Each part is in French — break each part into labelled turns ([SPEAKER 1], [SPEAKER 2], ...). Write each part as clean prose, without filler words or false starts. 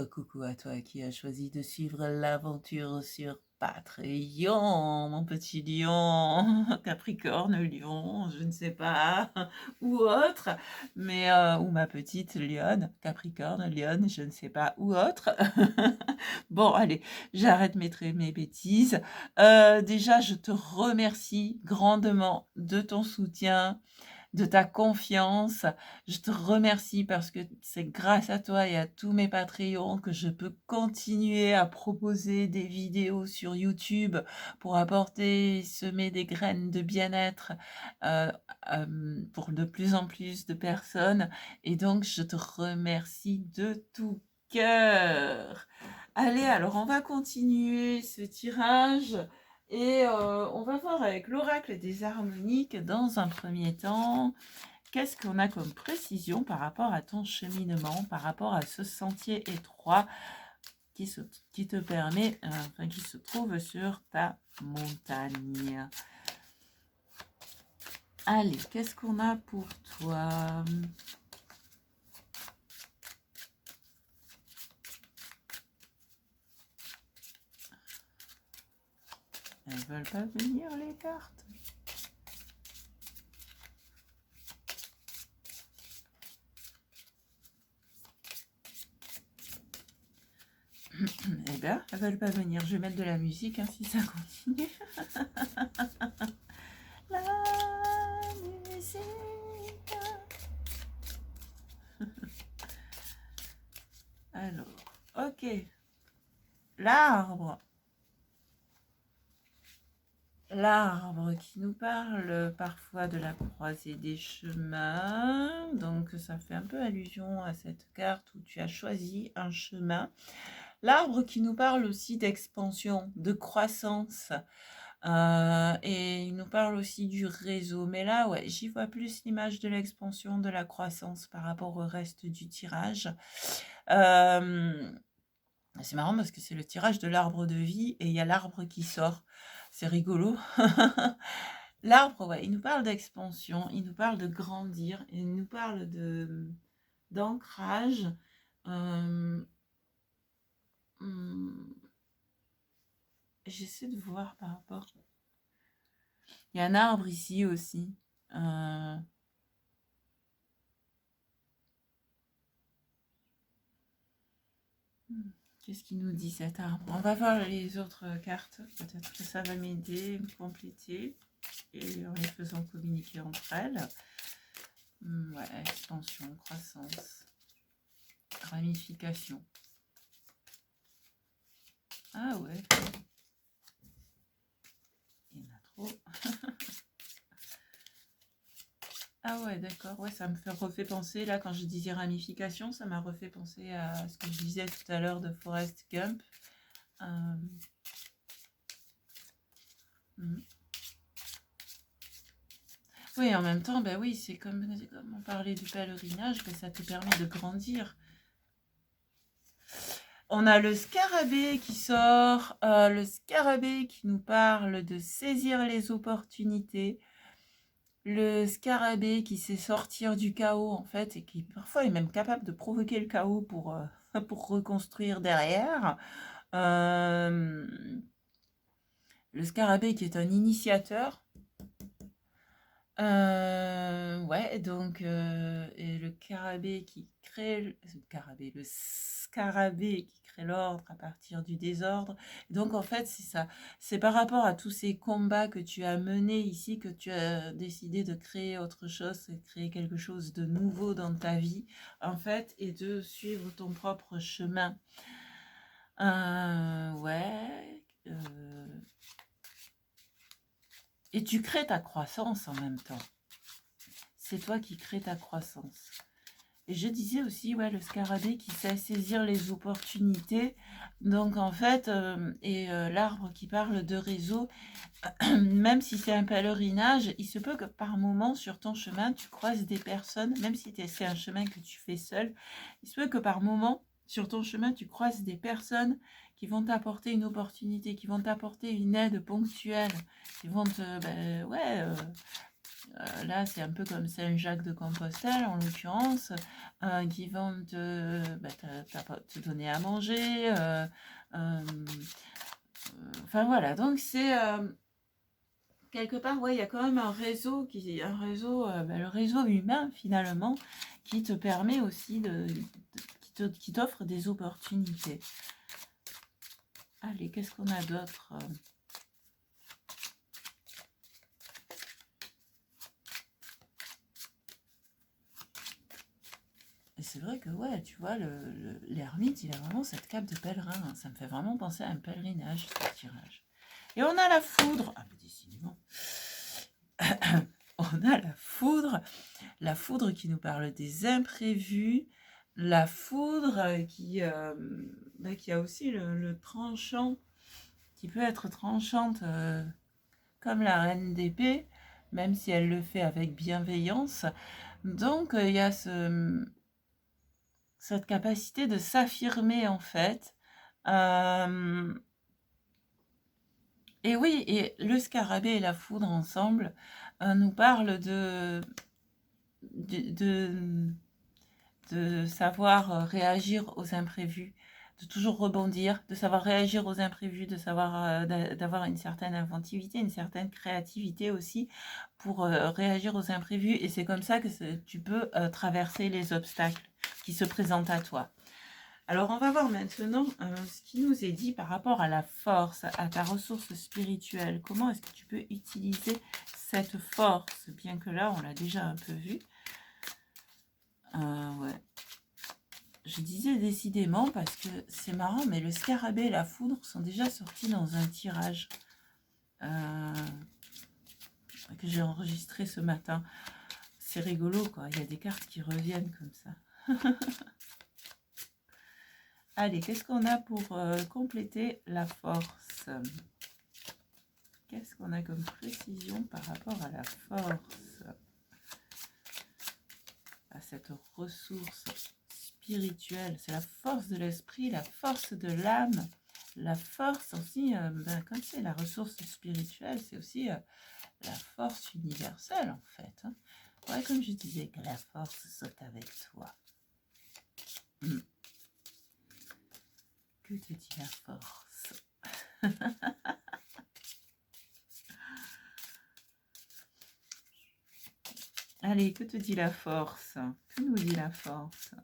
[SPEAKER 1] Coucou à toi qui as choisi de suivre l'aventure sur Patreon, mon petit lion, Capricorne, lion, je ne sais pas, ou autre, mais ou ma petite lionne, Capricorne, lionne, je ne sais pas, ou autre. Bon, allez, j'arrête mes bêtises. Déjà, je te remercie grandement de ton soutien, de ta confiance. Je te remercie parce que c'est grâce à toi et à tous mes Patreons que je peux continuer à proposer des vidéos sur YouTube pour apporter, semer des graines de bien-être euh, pour de plus en plus de personnes. Et donc, je te remercie de tout cœur. Allez, alors on va continuer ce tirage. Et on va voir avec l'oracle des harmoniques dans un premier temps, qu'est-ce qu'on a comme précision par rapport à ton cheminement, par rapport à ce sentier étroit qui te permet, enfin qui se trouve sur ta montagne. Allez, qu'est-ce qu'on a pour toi ? Elles veulent pas venir les cartes ? Eh bien, elles veulent pas venir. Je vais mettre de la musique hein, si ça continue. La musique. Alors, ok. L'arbre. L'arbre qui nous parle parfois de la croisée des chemins. Donc, ça fait un peu allusion à cette carte où tu as choisi un chemin. L'arbre qui nous parle aussi d'expansion, de croissance. Et il nous parle aussi du réseau. Mais là, ouais, j'y vois plus l'image de l'expansion, de la croissance par rapport au reste du tirage. C'est marrant parce que c'est le tirage de l'arbre de vie et il y a l'arbre qui sort. C'est rigolo. L'arbre, ouais, il nous parle d'expansion, il nous parle de grandir, il nous parle d'ancrage. J'essaie de voir par rapport. Il y a un arbre ici aussi. Qu'est-ce qu'il nous dit cet arbre? On va voir les autres cartes. Peut-être que ça va m'aider, me compléter. Et en les faisant communiquer entre elles. Ouais, expansion, croissance, ramification. Ah ouais. Il y en a trop. Ah ouais, d'accord. Ouais, ça me refait penser, là, quand je disais ramification, ça m'a refait penser à ce que je disais tout à l'heure de Forrest Gump. Oui, en même temps, ben oui, c'est comme on parlait du pèlerinage, que ça te permet de grandir. On a le scarabée qui sort, le scarabée qui nous parle de saisir les opportunités, le scarabée qui sait sortir du chaos en fait, et qui parfois est même capable de provoquer le chaos pour reconstruire derrière. Le scarabée qui est un initiateur. Ouais, donc, et le scarabée qui crée le scarabée qui crée l'ordre à partir du désordre. Donc, en fait, c'est ça. C'est par rapport à tous ces combats que tu as menés ici que tu as décidé de créer autre chose, de créer quelque chose de nouveau dans ta vie, en fait, et de suivre ton propre chemin. Ouais. Et tu crées ta croissance en même temps. C'est toi qui crées ta croissance. Et je disais aussi, ouais, le scarabée qui sait saisir les opportunités. Donc, en fait, l'arbre qui parle de réseau, même si c'est un pèlerinage, il se peut que par moment, sur ton chemin, tu croises des personnes, même si c'est un chemin que tu fais seul, il se peut que par moment, sur ton chemin, tu croises des personnes qui vont t'apporter une opportunité, qui vont t'apporter une aide ponctuelle, qui vont te, là, c'est un peu comme Saint-Jacques de Compostelle, en l'occurrence, qui vont te donner à manger. Enfin, voilà. Donc, c'est... quelque part, ouais, il y a quand même un réseau, le réseau humain, finalement, qui te permet aussi qui t'offre des opportunités. Allez, qu'est-ce qu'on a d'autre? Et c'est vrai que, ouais, tu vois, l'ermite, il a vraiment cette cape de pèlerin. Hein. Ça me fait vraiment penser à un pèlerinage, ce tirage. Et on a la foudre. Ah, mais décidément. On a la foudre qui nous parle des imprévus, la foudre qui a aussi le tranchant, qui peut être tranchante comme la reine d'épée, même si elle le fait avec bienveillance. Donc, il y a cette capacité de s'affirmer, en fait. Et oui, et le scarabée et la foudre ensemble nous parlent de savoir réagir aux imprévus, de toujours rebondir, de savoir réagir aux imprévus, de savoir d'avoir une certaine inventivité, une certaine créativité aussi pour réagir aux imprévus. Et c'est comme ça que tu peux traverser les obstacles qui se présentent à toi. Alors, on va voir maintenant ce qui nous est dit par rapport à la force, à ta ressource spirituelle. Comment est-ce que tu peux utiliser cette force, bien que là, on l'a déjà un peu vu. Ouais. Je disais décidément parce que c'est marrant, mais le scarabée et la foudre sont déjà sortis dans un tirage que j'ai enregistré ce matin. C'est rigolo, quoi. Il y a des cartes qui reviennent comme ça. Allez, qu'est-ce qu'on a pour compléter la force? Qu'est-ce qu'on a comme précision par rapport à la force? À cette ressource spirituelle. C'est la force de l'esprit, la force de l'âme, la force aussi, comme c'est la ressource spirituelle, c'est aussi la force universelle en fait. Hein. Ouais, comme je disais, que la force soit avec toi. Que te dit la force? Allez, que te dit la force? Que nous dit la force?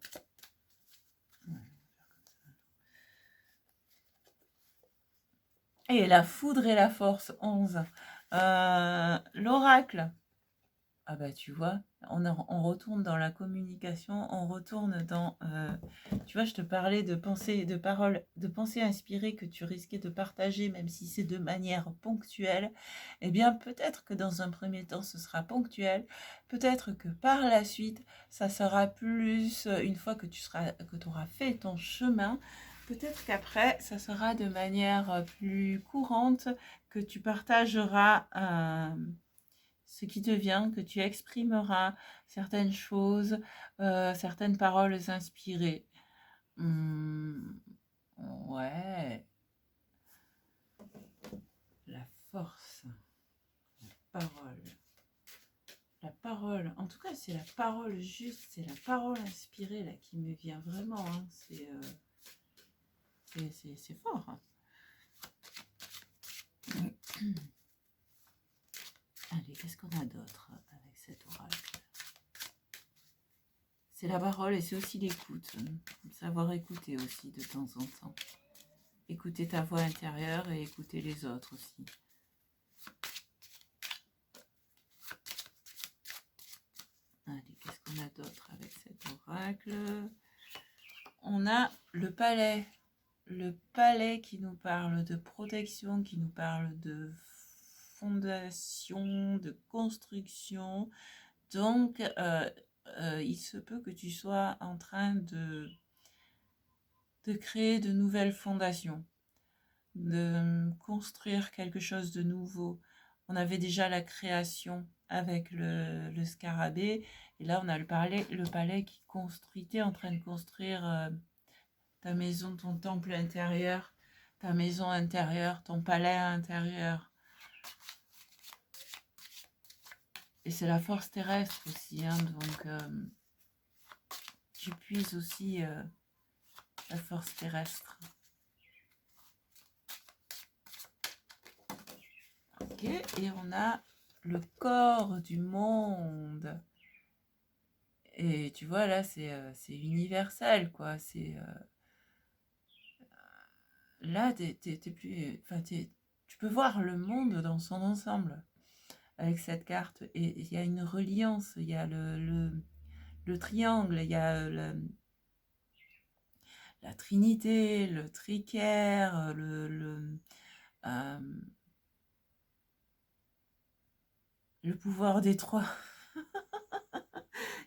[SPEAKER 1] Et la foudre et la force, 11. L'oracle. Ah bah tu vois, on retourne dans la communication, on retourne dans... tu vois, je te parlais de pensée, de paroles, de pensées inspirées que tu risquais de partager, même si c'est de manière ponctuelle. Eh bien, peut-être que dans un premier temps, ce sera ponctuel. Peut-être que par la suite, ça sera plus, une fois que tu auras fait ton chemin, peut-être qu'après, ça sera de manière plus courante que tu partageras... ce qui te vient, que tu exprimeras certaines choses, certaines paroles inspirées. Ouais. La force. La parole. La parole. En tout cas, c'est la parole juste, c'est la parole inspirée là qui me vient vraiment. Hein. C'est fort. Hein. Allez, qu'est-ce qu'on a d'autre avec cet oracle? C'est la parole et c'est aussi l'écoute. Savoir écouter aussi de temps en temps. Écouter ta voix intérieure et écouter les autres aussi. Allez, qu'est-ce qu'on a d'autre avec cet oracle? On a le palais. Le palais qui nous parle de protection, qui nous parle de fondation, de construction. Donc, il se peut que tu sois en train de créer de nouvelles fondations, de construire quelque chose de nouveau. On avait déjà la création avec le scarabée, et là on a le palais qui construit, t'es en train de construire ta maison, ton temple intérieur, ta maison intérieure, ton palais intérieur. Et c'est la force terrestre aussi, hein, donc tu puises aussi la force terrestre. Ok, et on a le corps du monde. Et tu vois, là, c'est universel, quoi. C'est là, t'es plus, enfin, tu peux voir le monde dans son ensemble avec cette carte. Et il y a une reliance, il y a le triangle, il y a la trinité, le tricaire, euh, le pouvoir des trois.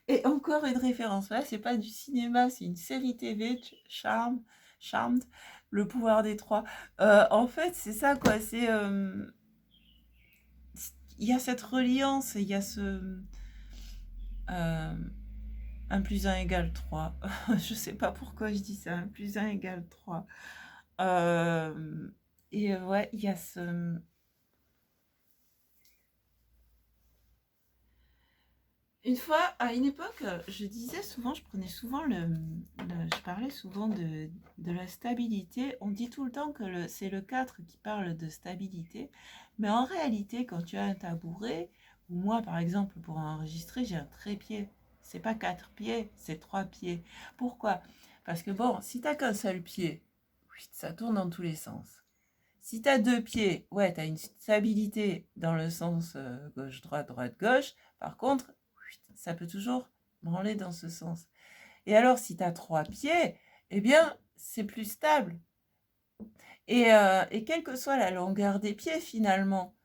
[SPEAKER 1] Et encore une référence. Là, c'est pas du cinéma, c'est une série TV, Charmed, le pouvoir des trois. En fait, c'est ça, quoi. Il y a cette reliance, il y a ce 1 plus 1 égale 3. Je sais pas pourquoi je dis ça, 1 plus 1 égale 3. Et ouais, il y a ce... Une fois, à une époque, je disais souvent, je prenais souvent je parlais souvent de la stabilité. On dit tout le temps que c'est le 4 qui parle de stabilité. Mais en réalité, quand tu as un tabouret, ou moi par exemple, pour enregistrer, j'ai un trépied. C'est pas 4 pieds, c'est 3 pieds. Pourquoi? Parce que bon, si t'as qu'un seul pied, ça tourne dans tous les sens. Si tu as 2 pieds, ouais, tu as une stabilité dans le sens gauche-droite, droite-gauche. Par contre, ça peut toujours branler dans ce sens. Et alors, si tu as 3 pieds, eh bien, c'est plus stable. Et quelle que soit la longueur des pieds, finalement,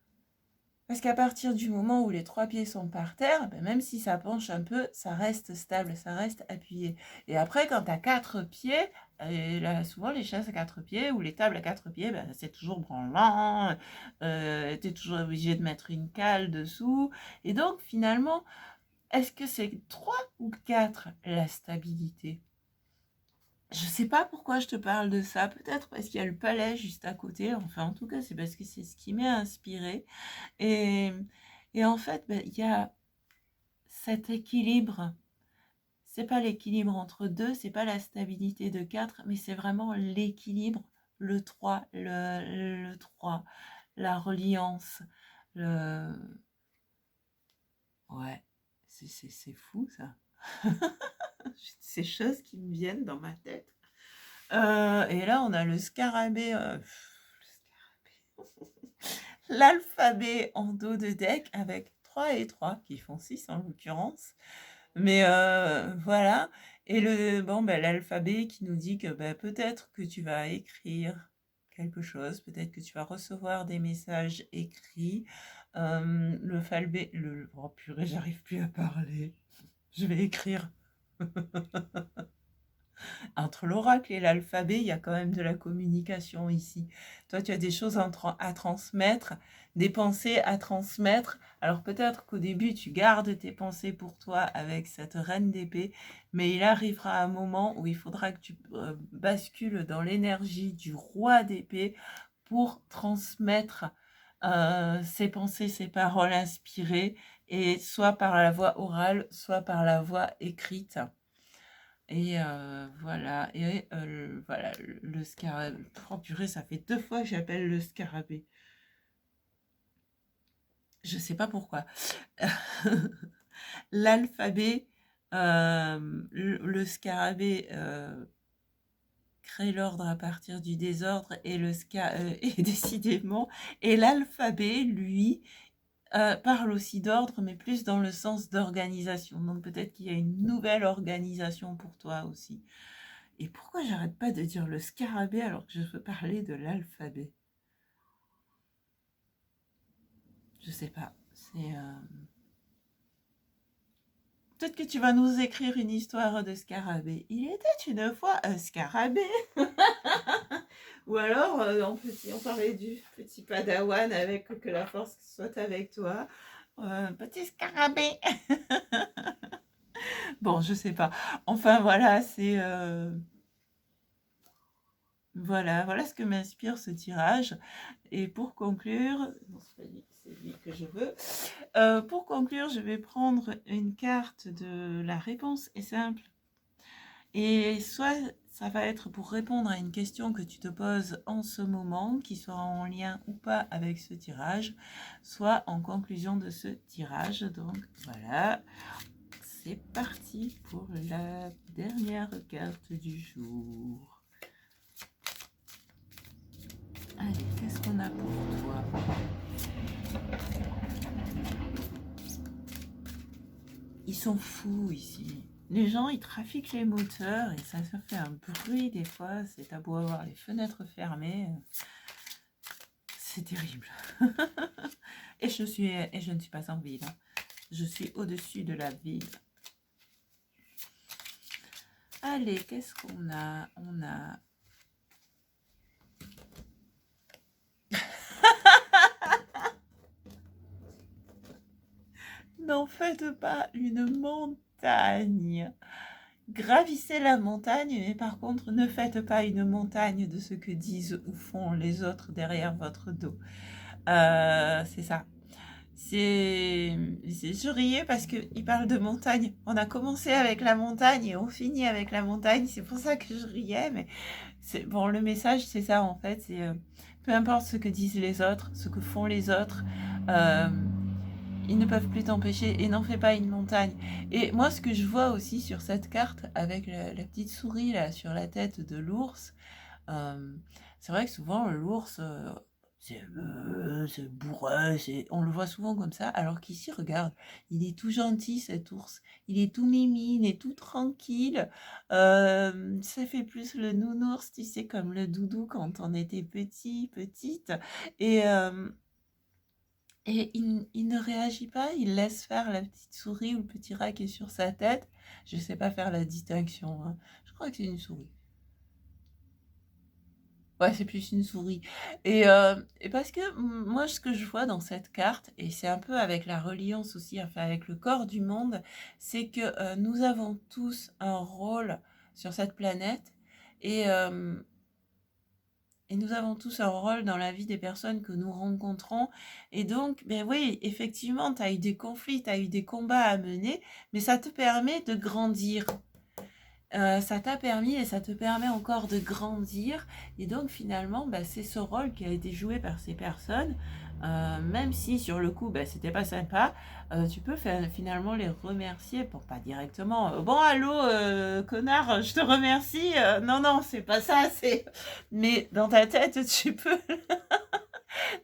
[SPEAKER 1] parce qu'à partir du moment où les 3 pieds sont par terre, ben même si ça penche un peu, ça reste stable, ça reste appuyé. Et après, quand tu as 4 pieds, et là, souvent les chaises à 4 pieds ou les tables à 4 pieds, ben, c'est toujours branlant, tu es toujours obligé de mettre une cale dessous. Et donc, finalement, est-ce que c'est 3 ou 4 la stabilité? Je sais pas pourquoi je te parle de ça, peut-être parce qu'il y a le palais juste à côté, enfin en tout cas c'est parce que c'est ce qui m'est inspiré. Et, et en fait, ben, il y a cet équilibre. C'est pas l'équilibre entre deux, c'est pas la stabilité de 4, mais c'est vraiment l'équilibre, le 3, le 3, la reliance. Le... Ouais, c'est fou ça. Ces choses qui me viennent dans ma tête. Et là, on a le scarabée. L'alphabet en dos de deck avec 3 et 3 qui font 6 en l'occurrence. Mais voilà. Et bon, ben, l'alphabet qui nous dit que ben, peut-être que tu vas écrire quelque chose, peut-être que tu vas recevoir des messages écrits. Le falbé, oh purée, j'arrive plus à parler. Je vais écrire. Entre l'oracle et l'alphabet, il y a quand même de la communication ici. Toi, tu as des choses à transmettre, des pensées à transmettre. Alors peut-être qu'au début, tu gardes tes pensées pour toi avec cette reine d'épée, mais il arrivera un moment où il faudra que tu bascules dans l'énergie du roi d'épée pour transmettre ses pensées, ses paroles inspirées, et soit par la voie orale, soit par la voie écrite. Et voilà, et voilà, le scarabée. Oh purée, ça fait 2 fois que j'appelle le scarabée. Je sais pas pourquoi. L'alphabet, le scarabée crée l'ordre à partir du désordre, et et décidément, et l'alphabet, lui, parle aussi d'ordre, mais plus dans le sens d'organisation. Donc peut-être qu'il y a une nouvelle organisation pour toi aussi. Et pourquoi j'arrête pas de dire le scarabée alors que je veux parler de l'alphabet? Je sais pas. Peut-être que tu vas nous écrire une histoire de scarabée. Il était une fois un scarabée. Ou alors, on parlait du petit padawan avec que la force soit avec toi. Petit scarabée. Bon, je sais pas. Enfin, voilà, Voilà, voilà ce que m'inspire ce tirage. Et pour conclure, non, c'est pas lui, c'est lui que je veux. Pour conclure, je vais prendre une carte de la réponse est simple. Et soit ça va être pour répondre à une question que tu te poses en ce moment, qui sera en lien ou pas avec ce tirage, soit en conclusion de ce tirage. Donc voilà, c'est parti pour la dernière carte du jour. Allez, qu'est-ce qu'on a pour toi? Ils sont fous ici. Les gens, ils trafiquent les moteurs et ça fait un bruit des fois. C'est à beau avoir les fenêtres fermées. C'est terrible. et je ne suis pas en ville. Hein. Je suis au-dessus de la ville. Allez, qu'est-ce qu'on a? On a... N'en faites pas une montagne. Gravissez la montagne, mais par contre, ne faites pas une montagne de ce que disent ou font les autres derrière votre dos. C'est ça. Je riais parce qu'il parle de montagne. On a commencé avec la montagne et on finit avec la montagne. C'est pour ça que je riais. Mais bon, le message, c'est ça en fait. C'est peu importe ce que disent les autres, ce que font les autres. Ils ne peuvent plus t'empêcher et n'en fais pas une montagne. Et moi, ce que je vois aussi sur cette carte, avec la petite souris là sur la tête de l'ours, c'est vrai que souvent l'ours, c'est bourreux, on le voit souvent comme ça, alors qu'ici, regarde, il est tout gentil cet ours, il est tout mimi, il est tout tranquille, ça fait plus le nounours, tu sais, comme le doudou quand on était petit, petite, et... Et il ne réagit pas, il laisse faire la petite souris ou le petit rat qui est sur sa tête. Je ne sais pas faire la distinction. Hein. Je crois que c'est une souris. Ouais, c'est plus une souris. Et parce que moi, ce que je vois dans cette carte, et c'est un peu avec la reliance aussi, enfin avec le corps du monde, c'est que nous avons tous un rôle sur cette planète. Et, et nous avons tous un rôle dans la vie des personnes que nous rencontrons. Et donc, ben oui, effectivement, tu as eu des conflits, tu as eu des combats à mener, mais ça te permet de grandir. Ça t'a permis et ça te permet encore de grandir. Et donc, finalement, ben, c'est ce rôle qui a été joué par ces personnes. Même si sur le coup, ben, c'était pas sympa, tu peux finalement les remercier, pour pas directement. Bon, allô, connard, je te remercie. Non, non, c'est pas ça. Mais dans ta tête, tu peux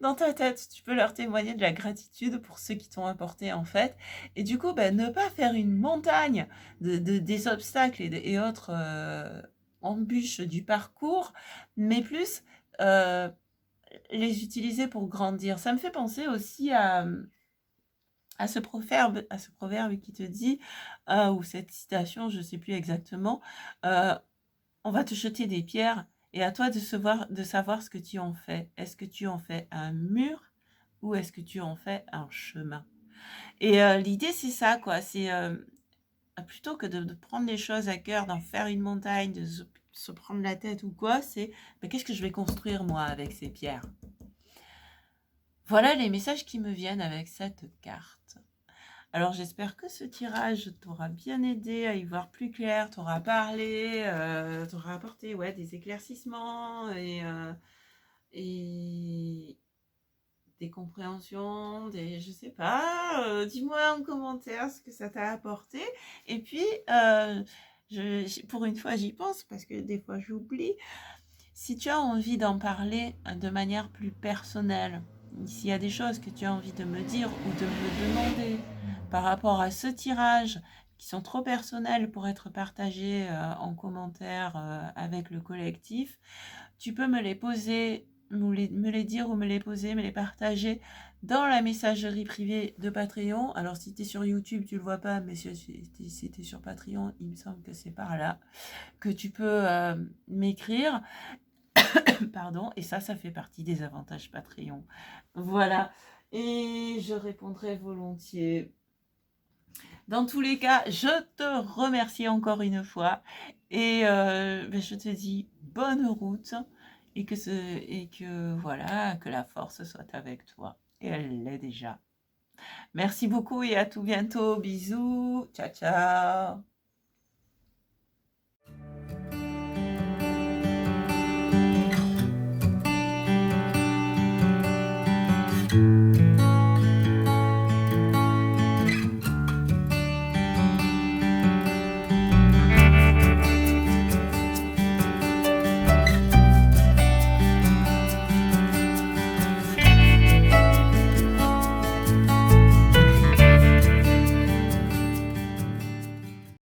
[SPEAKER 1] dans ta tête, tu peux leur témoigner de la gratitude pour ceux qui t'ont apporté en fait. Et du coup, ben, ne pas faire une montagne des obstacles et autres embûches du parcours, mais plus les utiliser pour grandir. Ça me fait penser aussi à ce proverbe qui te dit, ou cette citation, je ne sais plus exactement, on va te jeter des pierres et à toi de savoir ce que tu en fais. Est-ce que tu en fais un mur ou est-ce que tu en fais un chemin? Et l'idée, c'est ça, quoi. C'est plutôt que de prendre les choses à cœur, d'en faire une montagne, de se prendre la tête ou quoi, c'est ben, qu'est-ce que je vais construire moi avec ces pierres? Voilà les messages qui me viennent avec cette carte. Alors j'espère que ce tirage t'aura bien aidé à y voir plus clair, t'aura parlé, t'aura apporté ouais, des éclaircissements et des compréhensions, je sais pas, dis-moi en commentaire ce que ça t'a apporté. Et puis, pour une fois j'y pense parce que des fois j'oublie, si tu as envie d'en parler de manière plus personnelle, s'il y a des choses que tu as envie de me dire ou de me demander par rapport à ce tirage qui sont trop personnels pour être partagés en commentaire avec le collectif, tu peux me les poser, me les dire ou me les poser, me les partager dans la messagerie privée de Patreon. Alors si tu es sur YouTube, tu le vois pas, mais si tu es sur Patreon, il me semble que c'est par là que tu peux m'écrire. Pardon, et ça fait partie des avantages Patreon. Voilà, et je répondrai volontiers. Dans tous les cas, je te remercie encore une fois et je te dis bonne route et que voilà, que la force soit avec toi. Et elle l'est déjà. Merci beaucoup et à tout bientôt. Bisous. Ciao, ciao.